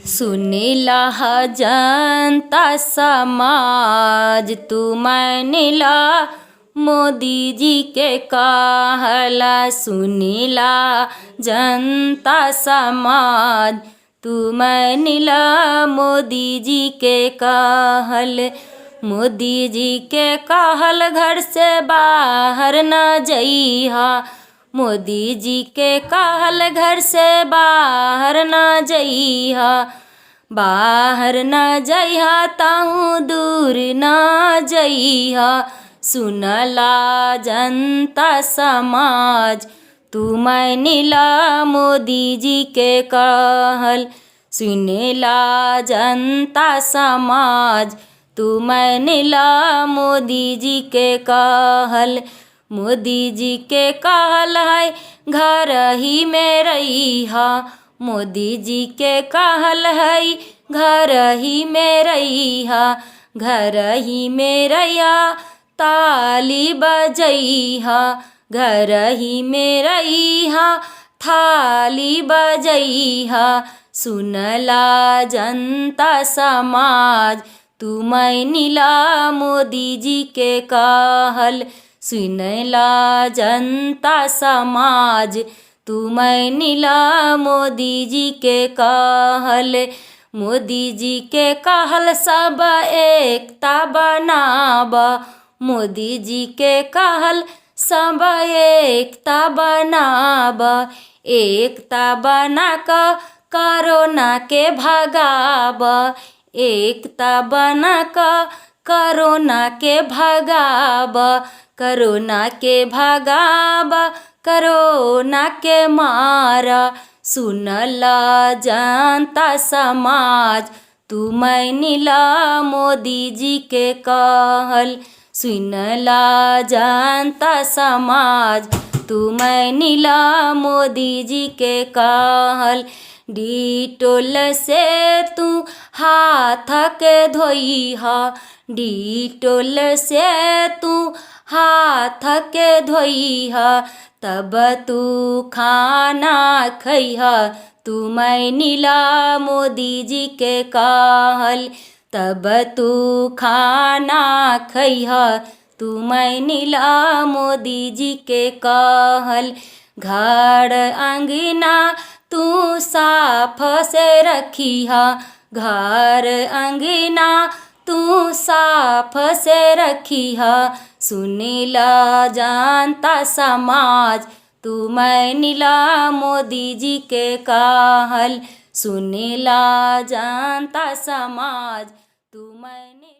सुनीला जनता समाज तू मानिला मोदी जी के कहला। सुनीला जनता समाज तू मानिला मोदी जी के कहल। मोदी जी के कहल घर से बाहर न जइहा। मोदी जी के कहल घर से बाहर न जइहा। बाहर न जइहा ताहू दूर न जइहा। सुनला जनता समाज तू मानिला मोदी जी के कहल। सुनेला जनता समाज तू मानिला मोदी जी के कहल। मोदी जी के कहल है घर ही में रहिहा। मोदी जी के कहल है घर ही में रहिहा। घर ही में रहिया ताली बजइहा। घर ही में रहिहा थाली बजइहा। सुनला जनता समाज तू मानिला मोदी जी के कहल। सुनला जनता समाज तू मानिला मोदी जी के कहल। मोदी जी के कहल सब एकता बनाब। मोदी जी के कहल सब एकता बनाब। एकता बना क कोरोना के भगाब। एकता बना क कोरोना के भगाब। कोरोना के भगाब कोरोना के मारा। सुनला जनता समाज तू मानिला मोदी जी के कहल। सुनला जनता समाज तू मानिला मोदी जी के कहल। डिटोल से तू हाथ के धोइहा। डिटोल से तू हाथ के धोइहा। तब तू खाना खइहा। तू मानिला मोदी जी के कहल। तब तू खाना खइहा। तू मानिला मोदी जी के कहल। घर अंगना तू साफ से रखिहा। घर अंगना तू साफ से रखिहा। सुनीला जनता समाज तू मानिला मोदी जी के कहल। सुनीला जनता समाज तू मानिला।